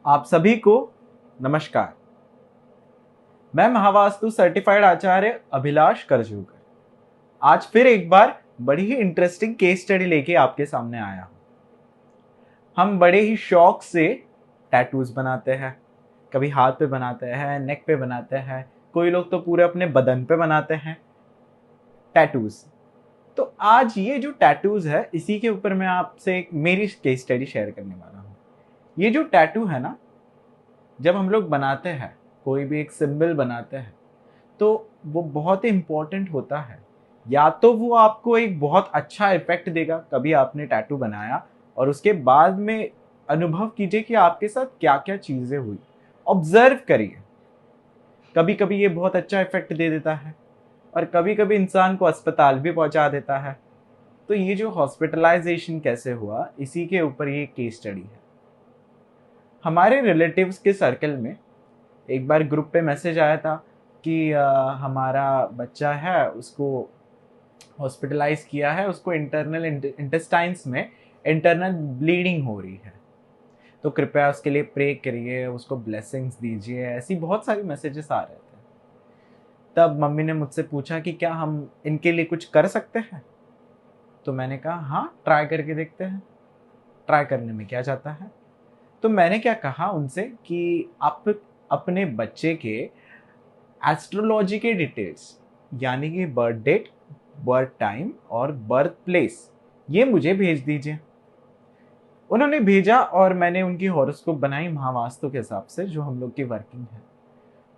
आप सभी को नमस्कार। मैं महावास्तु सर्टिफाइड आचार्य अभिलाष करजूकर आज फिर एक बार बड़ी ही इंटरेस्टिंग केस स्टडी लेके आपके सामने आया हूं। हम बड़े ही शौक से टैटूज बनाते हैं, कभी हाथ पे बनाते हैं, नेक पे बनाते हैं, कोई लोग तो पूरे अपने बदन पे बनाते हैं टैटूज। तो आज ये जो टैटूज है इसी के ऊपर मैं आपसे एक मेरी केस स्टडी शेयर करने वाला हूँ। ये जो टैटू है ना, जब हम लोग बनाते हैं, कोई भी एक सिंबल बनाते हैं, तो वो बहुत ही इंपॉर्टेंट होता है। या तो वो आपको एक बहुत अच्छा इफेक्ट देगा, कभी आपने टैटू बनाया और उसके बाद में अनुभव कीजिए कि आपके साथ क्या क्या चीजें हुई, ऑब्जर्व करिए। कभी कभी ये बहुत अच्छा इफेक्ट दे देता है और कभी कभी इंसान को अस्पताल भी पहुंचा देता है। तो ये जो हॉस्पिटलाइजेशन कैसे हुआ, इसी के ऊपर ये केस स्टडी है। हमारे रिलेटिव्स के सर्कल में एक बार ग्रुप पे मैसेज आया था कि हमारा बच्चा है, उसको हॉस्पिटलाइज किया है, उसको इंटरनल इंटेस्टाइन्स में इंटरनल ब्लीडिंग हो रही है, तो कृपया उसके लिए प्रे करिए, उसको ब्लेसिंग्स दीजिए। ऐसी बहुत सारी मैसेजेस आ रहे थे। तब मम्मी ने मुझसे पूछा कि क्या हम इनके लिए कुछ कर सकते हैं। तो मैंने कहा हाँ, ट्राई करके देखते हैं, ट्राई करने में क्या जाता है। तो मैंने क्या कहा उनसे कि आप अपने बच्चे के एस्ट्रोलॉजी के डिटेल्स, यानी कि बर्थ डेट, बर्थ टाइम और बर्थ प्लेस, ये मुझे भेज दीजिए। उन्होंने भेजा और मैंने उनकी हॉरोस्कोप बनाई महावास्तु के हिसाब से, जो हम लोग की वर्किंग है।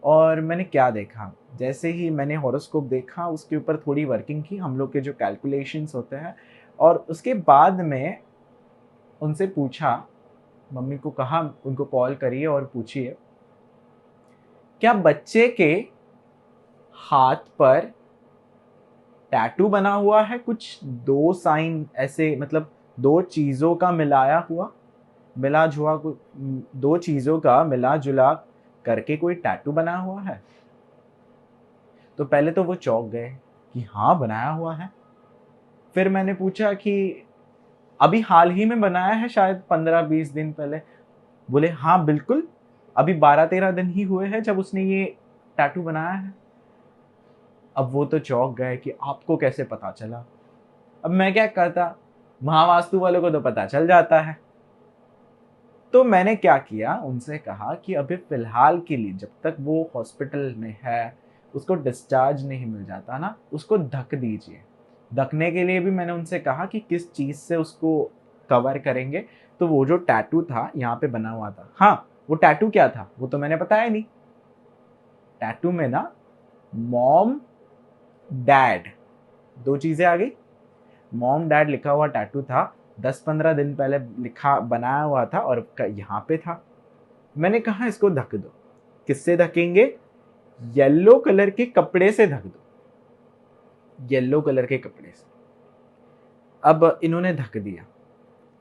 और मैंने क्या देखा, जैसे ही मैंने हॉरोस्कोप देखा, उसके ऊपर थोड़ी वर्किंग की, हम लोग के जो कैलकुलेशंस होते हैं, और उसके बाद में उनसे पूछा, मम्मी को कहा उनको कॉल करिए और पूछिए क्या बच्चे के हाथ पर टैटू बना हुआ है, कुछ दो साइन ऐसे, मतलब दो चीजों का मिलाया हुआ, मिला जुआ, दो चीजों का मिला जुला करके कोई टैटू बना हुआ है। तो पहले तो वो चौंक गए कि हाँ बनाया हुआ है। फिर मैंने पूछा कि अभी हाल ही में बनाया है, शायद 15-20 दिन पहले। बोले हाँ बिल्कुल, अभी 12-13 दिन ही हुए हैं जब उसने ये टैटू बनाया है। अब वो तो चौंक गए कि आपको कैसे पता चला। अब मैं क्या करता, महावास्तु वालों को तो पता चल जाता है। तो मैंने क्या किया, उनसे कहा कि अभी फिलहाल के लिए जब तक वो हॉस्पिटल में है, उसको डिस्चार्ज नहीं मिल जाता ना, उसको ढक दीजिए। ढकने के लिए भी मैंने उनसे कहा कि किस चीज़ से उसको कवर करेंगे। तो वो जो टैटू था यहाँ पे बना हुआ था, हाँ वो टैटू क्या था वो तो मैंने बताया नहीं। टैटू में ना मॉम डैड, दो चीज़ें आ गई। मॉम डैड लिखा हुआ टैटू था, 10-15 दिन पहले लिखा बनाया हुआ था और यहाँ पे था। मैंने कहा इसको ढक दो। किससे ढकेंगे? येलो कलर के कपड़े से ढक दो, येलो कलर के कपड़े से। अब इन्होंने ढक दिया,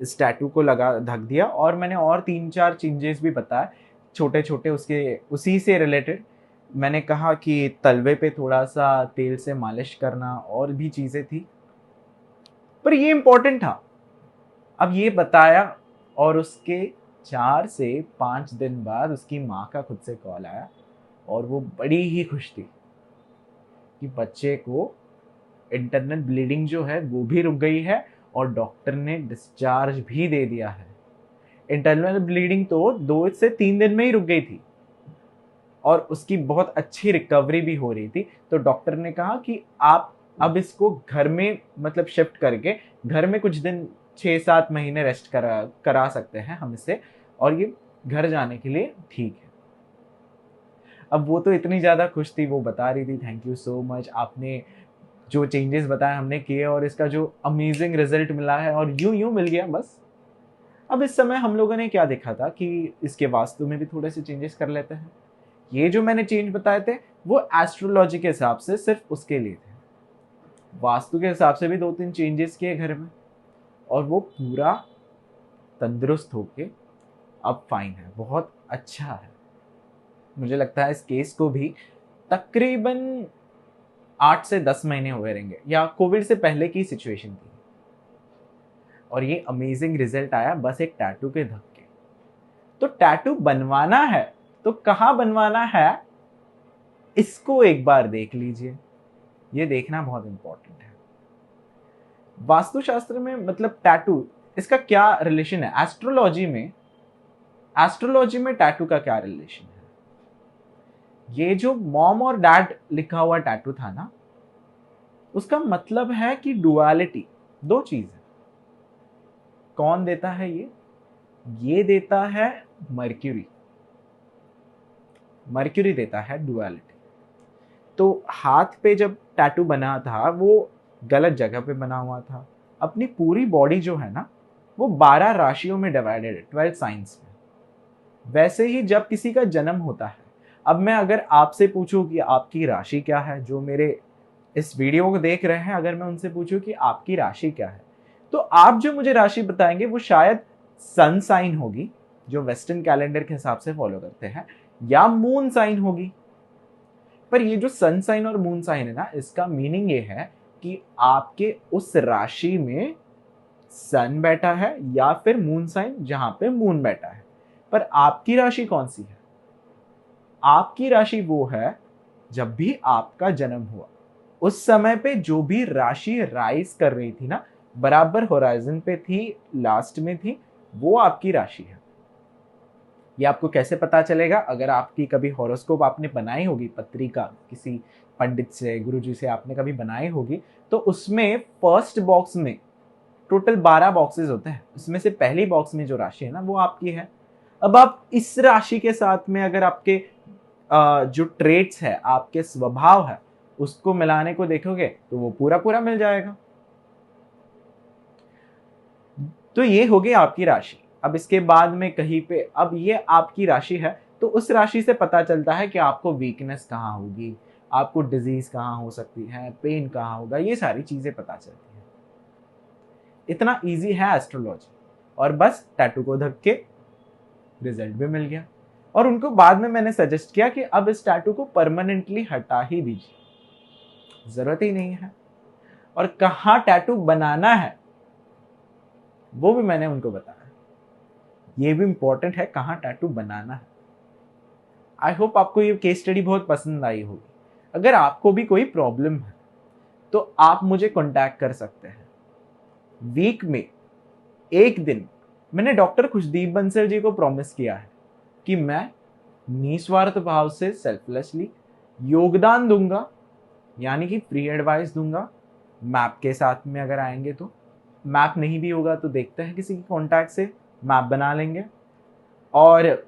इस टैटू को लगा ढक दिया। और मैंने और 3-4 चेंजेस भी बताए, छोटे छोटे उसके उसी से रिलेटेड। मैंने कहा कि तलवे पे थोड़ा सा तेल से मालिश करना, और भी चीजें थी, पर ये इंपॉर्टेंट था। अब ये बताया, और उसके 4 से 5 दिन बाद उसकी माँ का खुद से कॉल आया, और वो बड़ी ही खुश थी कि बच्चे को इंटरनल ब्लीडिंग जो है वो भी रुक गई है और डॉक्टर ने डिस्चार्ज भी दे दिया है। इंटरनल ब्लीडिंग तो 2 से 3 दिन में ही रुक गई थी और उसकी बहुत अच्छी रिकवरी भी हो रही थी। तो डॉक्टर ने कहा कि आप अब इसको घर में, मतलब शिफ्ट करके घर में कुछ दिन, 6-7 महीने रेस्ट करा सकते हैं हम इसे, और ये घर जाने के लिए ठीक है। अब वो तो इतनी ज़्यादा खुश थी, वो बता रही थी थैंक यू सो मच, आपने जो चेंजेस बताए हमने किए और इसका जो अमेजिंग रिजल्ट मिला है, और यूं यूं मिल गया बस। अब इस समय हम लोगों ने क्या देखा था कि इसके वास्तु में भी थोड़े से चेंजेस कर लेते हैं। ये जो मैंने चेंज बताए थे वो एस्ट्रोलॉजी के हिसाब से सिर्फ उसके लिए थे। वास्तु के हिसाब से भी 2-3 चेंजेस किए घर में, और वो पूरा तंदुरुस्त होके अब फाइन है, बहुत अच्छा है। मुझे लगता है इस केस को भी तकरीबन 8 से 10 महीने हुए रहेंगे, या कोविड से पहले की सिचुएशन थी, और ये अमेजिंग रिजल्ट आया बस एक टैटू के धक्के। तो टैटू बनवाना है तो कहाँ बनवाना है, इसको एक बार देख लीजिए। ये देखना बहुत इंपॉर्टेंट है। वास्तुशास्त्र में मतलब टैटू, इसका क्या रिलेशन है? एस्ट्रोलॉजी में टैटू का क्या रिलेशन है? ये जो मॉम और डैड लिखा हुआ टैटू था ना, उसका मतलब है कि डुअलिटी, दो चीज है। कौन देता है ये देता है मर्क्यूरी। मर्क्यूरी देता है डुअलिटी। तो हाथ पे जब टैटू बना था वो गलत जगह पे बना हुआ था। अपनी पूरी बॉडी जो है ना वो 12 राशियों में डिवाइडेड है, 12 साइंस में। वैसे ही जब किसी का जन्म होता है, अब मैं अगर आपसे पूछूं कि आपकी राशि क्या है, जो मेरे इस वीडियो को देख रहे हैं, अगर मैं उनसे पूछूं कि आपकी राशि क्या है, तो आप जो मुझे राशि बताएंगे वो शायद सन साइन होगी, जो वेस्टर्न कैलेंडर के हिसाब से फॉलो करते हैं, या मून साइन होगी। पर ये जो सन साइन और मून साइन है ना, इसका मीनिंग ये है कि आपके उस राशि में सन बैठा है या फिर मून साइन जहां पे मून बैठा है। पर आपकी राशि कौन सी है? आपकी राशि वो है जब भी आपका जन्म हुआ, उस समय पे जो भी राशि राइज कर रही थी ना, बराबर होराइजन पे थी, लास्ट में थी, वो आपकी राशि है। ये आपको कैसे पता चलेगा? अगर आपकी कभी हॉरोस्कोप आपने बनाई होगी, पत्रिका किसी पंडित से, गुरुजी से आपने कभी बनाई होगी, तो उसमें फर्स्ट बॉक्स में टोटल 12 बॉक्सेस होते हैं। उसमें से पहली बॉक्स में जो राशि है ना वो आपकी है। अब आप इस राशि के साथ में अगर आपके जो ट्रेट्स है, आपके स्वभाव है, उसको मिलाने को देखोगे तो वो पूरा पूरा मिल जाएगा। तो ये हो गई आपकी राशि। अब इसके बाद में कहीं पे, अब ये आपकी राशि है तो उस राशि से पता चलता है कि आपको वीकनेस कहाँ होगी, आपको डिजीज कहाँ हो सकती है, पेन कहाँ होगा, ये सारी चीजें पता चलती है। इतना इजी है एस्ट्रोलॉजी। और बस टैटू को धक के रिजल्ट भी मिल गया। और उनको बाद में मैंने सजेस्ट किया कि अब इस टैटू को परमानेंटली हटा ही दीजिए, जरूरत ही नहीं है। और कहाँ टैटू बनाना है वो भी मैंने उनको बताया। ये भी इंपॉर्टेंट है, कहाँ टैटू बनाना है। आई होप आपको ये केस स्टडी बहुत पसंद आई होगी। अगर आपको भी कोई प्रॉब्लम है तो आप मुझे कांटेक्ट कर सकते हैं। वीक में एक दिन मैंने डॉक्टर खुशदीप बंसल जी को प्रॉमिस किया है कि मैं निस्वार्थ भाव से सेल्फलेसली योगदान दूंगा, यानी कि फ्री एडवाइस दूंगा। मैप के साथ में अगर आएंगे तो, मैप नहीं भी होगा तो देखते हैं किसी के कांटेक्ट से मैप बना लेंगे, और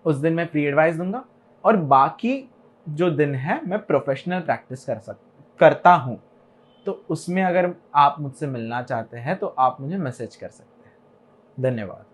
उस दिन मैं फ्री एडवाइस दूंगा। और बाकी जो दिन है मैं प्रोफेशनल प्रैक्टिस करता हूँ। तो उसमें अगर आप मुझसे मिलना चाहते हैं तो आप मुझे मैसेज कर सकते हैं। धन्यवाद।